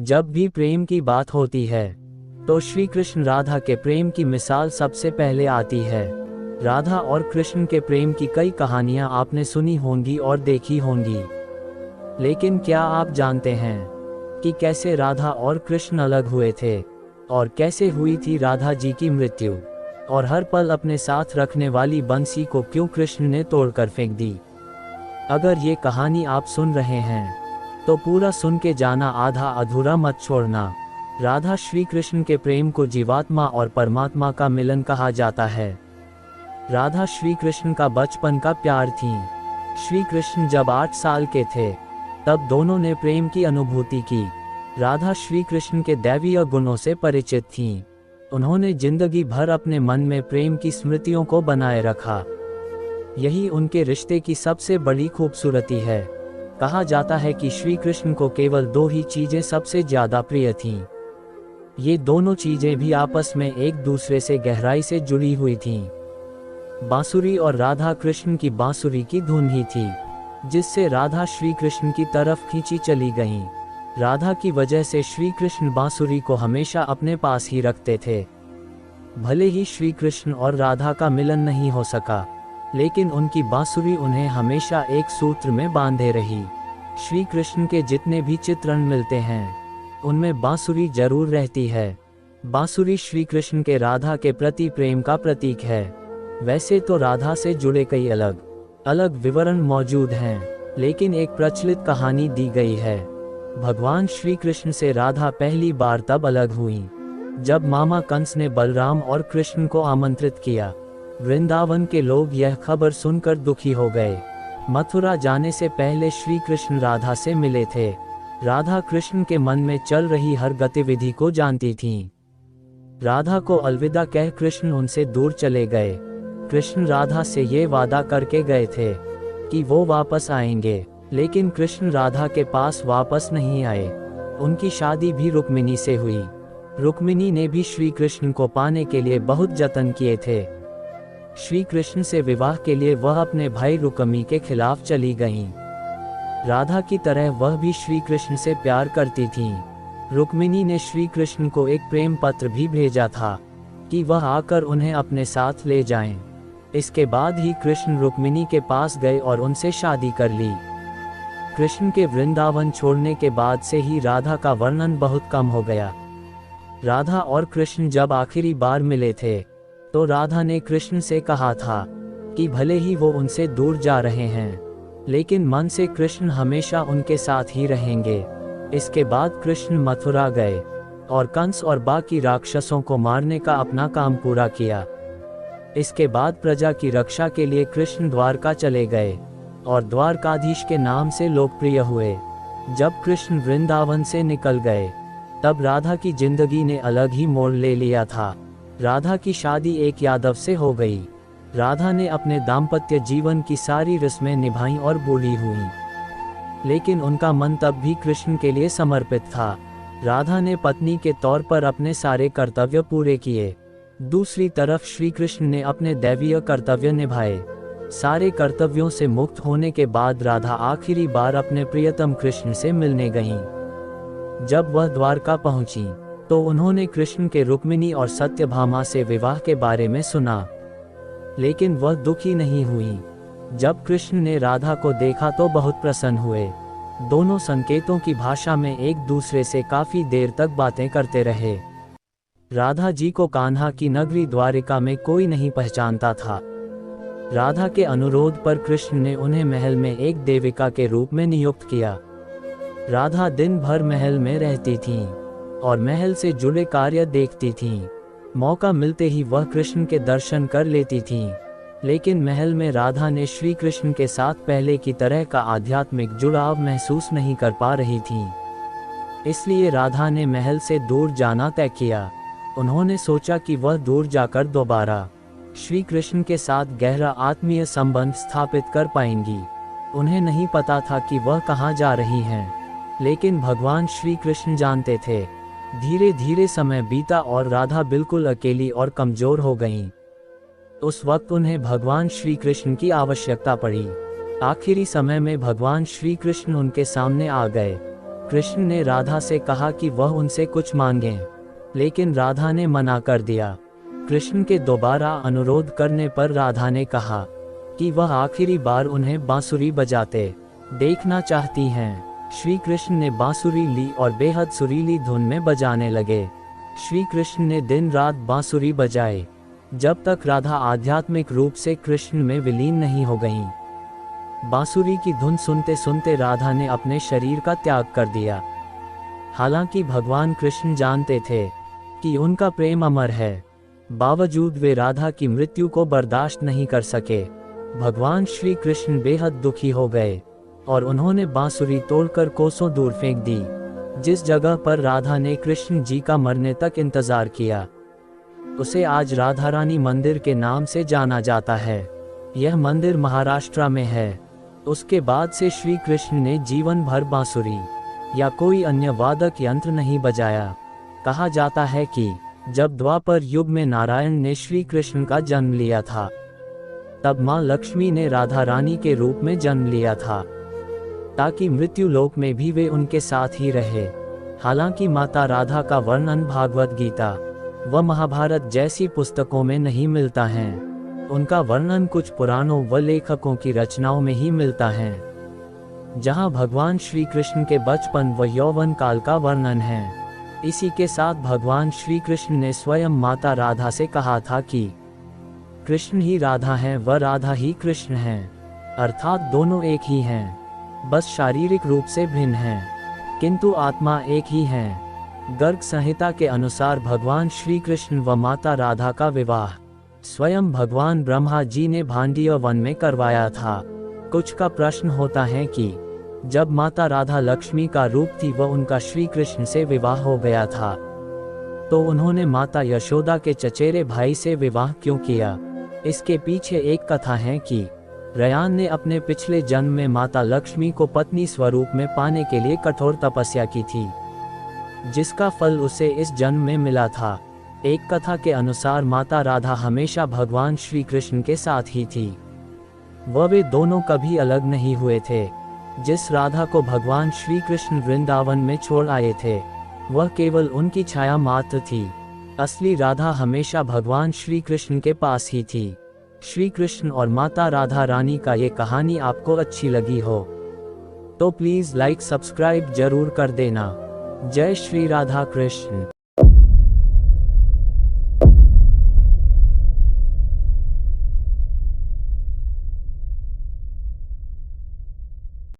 जब भी प्रेम की बात होती है तो श्री कृष्ण राधा के प्रेम की मिसाल सबसे पहले आती है। राधा और कृष्ण के प्रेम की कई कहानियां आपने सुनी होंगी और देखी होंगी, लेकिन क्या आप जानते हैं कि कैसे राधा और कृष्ण अलग हुए थे और कैसे हुई थी राधा जी की मृत्यु, और हर पल अपने साथ रखने वाली बंसी को क्यों कृष्ण ने तोड़कर फेंक दी। अगर ये कहानी आप सुन रहे हैं तो पूरा सुन के जाना, आधा अधूरा मत छोड़ना। राधा श्री कृष्ण के प्रेम को जीवात्मा और परमात्मा का मिलन कहा जाता है। राधा श्री कृष्ण का बचपन का प्यार थी। श्री कृष्ण जब 8 साल के थे तब दोनों ने प्रेम की अनुभूति की। राधा श्री कृष्ण के दैवीय गुणों से परिचित थीं। उन्होंने जिंदगी भर अपने मन में प्रेम की स्मृतियों को बनाए रखा। यही उनके रिश्ते की सबसे बड़ी खूबसूरती है। कहा जाता है कि श्री कृष्ण को केवल 2 ही चीजें सबसे ज्यादा प्रिय थीं। ये दोनों चीजें भी आपस में एक दूसरे से गहराई से जुड़ी हुई थीं। बांसुरी और राधा कृष्ण की बांसुरी की धुन ही थी जिससे राधा श्री कृष्ण की तरफ खींची चली गईं। राधा की वजह से श्री कृष्ण बांसुरी को हमेशा अपने पास ही रखते थे। भले ही श्री कृष्ण और राधा का मिलन नहीं हो सका, लेकिन उनकी बांसुरी उन्हें हमेशा एक सूत्र में बांधे रही। श्री कृष्ण के जितने भी चित्रण मिलते हैं उनमें बांसुरी जरूर रहती है। बांसुरी श्री कृष्ण के राधा के प्रति प्रेम का प्रतीक है। वैसे तो राधा से जुड़े कई अलग अलग विवरण मौजूद हैं, लेकिन एक प्रचलित कहानी दी गई है। भगवान श्री कृष्ण से राधा पहली बार तब अलग हुई जब मामा कंस ने बलराम और कृष्ण को आमंत्रित किया। वृंदावन के लोग यह खबर सुनकर दुखी हो गए। मथुरा जाने से पहले श्री कृष्ण राधा से मिले थे। राधा कृष्ण के मन में चल रही हर गतिविधि को जानती थीं। राधा को अलविदा कह कृष्ण उनसे दूर चले गए। कृष्ण राधा से ये वादा करके गए थे कि वो वापस आएंगे, लेकिन कृष्ण राधा के पास वापस नहीं आए। उनकी शादी भी रुक्मिणी से हुई। रुक्मिणी ने भी श्री कृष्ण को पाने के लिए बहुत जतन किए थे। श्री कृष्ण से विवाह के लिए वह अपने भाई रुक्मी के खिलाफ चली गईं। राधा की तरह वह भी श्री कृष्ण से प्यार करती थीं। रुक्मिणी ने श्री कृष्ण को एक प्रेम पत्र भी भेजा था कि वह आकर उन्हें अपने साथ ले जाएं। इसके बाद ही कृष्ण रुक्मिणी के पास गए और उनसे शादी कर ली। कृष्ण के वृंदावन छोड़ने के बाद से ही राधा का वर्णन बहुत कम हो गया। राधा और कृष्ण जब आखिरी बार मिले थे तो राधा ने कृष्ण से कहा था कि भले ही वो उनसे दूर जा रहे हैं, लेकिन मन से कृष्ण हमेशा उनके साथ ही रहेंगे। इसके बाद कृष्ण मथुरा गए और कंस और बाकी राक्षसों को मारने का अपना काम पूरा किया। इसके बाद प्रजा की रक्षा के लिए कृष्ण द्वारका चले गए और द्वारकाधीश के नाम से लोकप्रिय हुए। जब कृष्ण वृंदावन से निकल गए तब राधा की जिंदगी ने अलग ही मोड़ ले लिया था। राधा की शादी एक यादव से हो गई। राधा ने अपने दाम्पत्य जीवन की सारी रस्में निभाई और बूढ़ी हुई, लेकिन उनका मन तब भी कृष्ण के लिए समर्पित था। राधा ने पत्नी के तौर पर अपने सारे कर्तव्य पूरे किए। दूसरी तरफ श्री कृष्ण ने अपने दैवीय कर्तव्य निभाए। सारे कर्तव्यों से मुक्त होने के बाद राधा आखिरी बार अपने प्रियतम कृष्ण से मिलने गईं। जब वह द्वारका पहुंची तो उन्होंने कृष्ण के रुक्मिणी और सत्यभामा से विवाह के बारे में सुना, लेकिन वह दुखी नहीं हुई। जब कृष्ण ने राधा को देखा तो बहुत प्रसन्न हुए। दोनों संकेतों की भाषा में एक दूसरे से काफी देर तक बातें करते रहे। राधा जी को कान्हा की नगरी द्वारिका में कोई नहीं पहचानता था। राधा के अनुरोध पर कृष्ण ने उन्हें महल में एक देविका के रूप में नियुक्त किया। राधा दिन भर महल में रहती थीं और महल से जुड़े कार्य देखती थीं। मौका मिलते ही वह कृष्ण के दर्शन कर लेती थीं, लेकिन महल में राधा ने श्री कृष्ण के साथ पहले की तरह का आध्यात्मिक जुड़ाव महसूस नहीं कर पा रही थीं। इसलिए राधा ने महल से दूर जाना तय किया। उन्होंने सोचा कि वह दूर जाकर दोबारा श्री कृष्ण के साथ गहरा आत्मीय संबंध स्थापित कर पाएंगी। उन्हें नहीं पता था कि वह कहाँ जा रही हैं, लेकिन भगवान श्री कृष्ण जानते थे। धीरे धीरे समय बीता और राधा बिल्कुल अकेली और कमजोर हो गईं। उस वक्त उन्हें भगवान श्री कृष्ण की आवश्यकता पड़ी। आखिरी समय में भगवान श्री कृष्ण उनके सामने आ गए। कृष्ण ने राधा से कहा कि वह उनसे कुछ मांगे, लेकिन राधा ने मना कर दिया। कृष्ण के दोबारा अनुरोध करने पर राधा ने कहा कि वह आखिरी बार उन्हें बांसुरी बजाते देखना चाहती हैं। श्री कृष्ण ने बांसुरी ली और बेहद सुरीली धुन में बजाने लगे। श्री कृष्ण ने दिन रात बांसुरी बजाई, जब तक राधा आध्यात्मिक रूप से कृष्ण में विलीन नहीं हो गईं। बांसुरी की धुन सुनते सुनते राधा ने अपने शरीर का त्याग कर दिया। हालांकि भगवान कृष्ण जानते थे कि उनका प्रेम अमर है, बावजूद वे राधा की मृत्यु को बर्दाश्त नहीं कर सके। भगवान श्री कृष्ण बेहद दुखी हो गए और उन्होंने बांसुरी तोड़कर कोसों दूर फेंक दी, जिस जगह पर राधा ने कृष्ण जी का मरने तक इंतजार किया। उसे आज राधा रानी मंदिर के नाम से जाना जाता है। यह मंदिर महाराष्ट्र में है। उसके बाद से श्री कृष्ण ने जीवन भर बांसुरी या कोई अन्य वादक यंत्र नहीं बजाया। कहा जाता है कि जब द्वापर युग में नारायण ने श्री कृष्ण का जन्म लिया था, तब मां लक्ष्मी ने राधा रानी के रूप में जन्म लिया था, ताकि मृत्यु लोक में भी वे उनके साथ ही रहे। हालांकि माता राधा का वर्णन भागवत गीता व महाभारत जैसी पुस्तकों में नहीं मिलता है। उनका वर्णन कुछ पुराणों व लेखकों की रचनाओं में ही मिलता है, जहां भगवान श्री कृष्ण के बचपन व यौवन काल का वर्णन है। इसी के साथ भगवान श्री कृष्ण ने स्वयं माता राधा से कहा था कि कृष्ण ही राधा हैं व राधा ही कृष्ण हैं, अर्थात दोनों एक ही हैं, बस शारीरिक रूप से भिन्न हैं, किंतु आत्मा एक ही हैं। गर्ग संहिता के अनुसार भगवान श्री कृष्ण व माता राधा का विवाह स्वयं भगवान ब्रह्मा जी ने भांडिया वन में करवाया था। कुछ का प्रश्न होता है कि जब माता राधा लक्ष्मी का रूप थी व उनका श्री कृष्ण से विवाह हो गया था, तो उन्होंने माता यशोदा के चचेरे भाई से विवाह क्यों किया? इसके पीछे एक कथा है कि रयान ने अपने पिछले जन्म में माता लक्ष्मी को पत्नी स्वरूप में पाने के लिए कठोर तपस्या की थी, जिसका फल उसे इस जन्म में मिला था। एक कथा के अनुसार माता राधा हमेशा भगवान श्री कृष्ण के साथ ही थी, वे दोनों कभी अलग नहीं हुए थे। जिस राधा को भगवान श्री कृष्ण वृंदावन में छोड़ आए थे, वह केवल उनकी छाया मात्र थी। असली राधा हमेशा भगवान श्री कृष्ण के पास ही थी। श्री कृष्ण और माता राधा रानी का ये कहानी आपको अच्छी लगी हो तो प्लीज लाइक सब्सक्राइब जरूर कर देना। जय श्री राधा कृष्ण।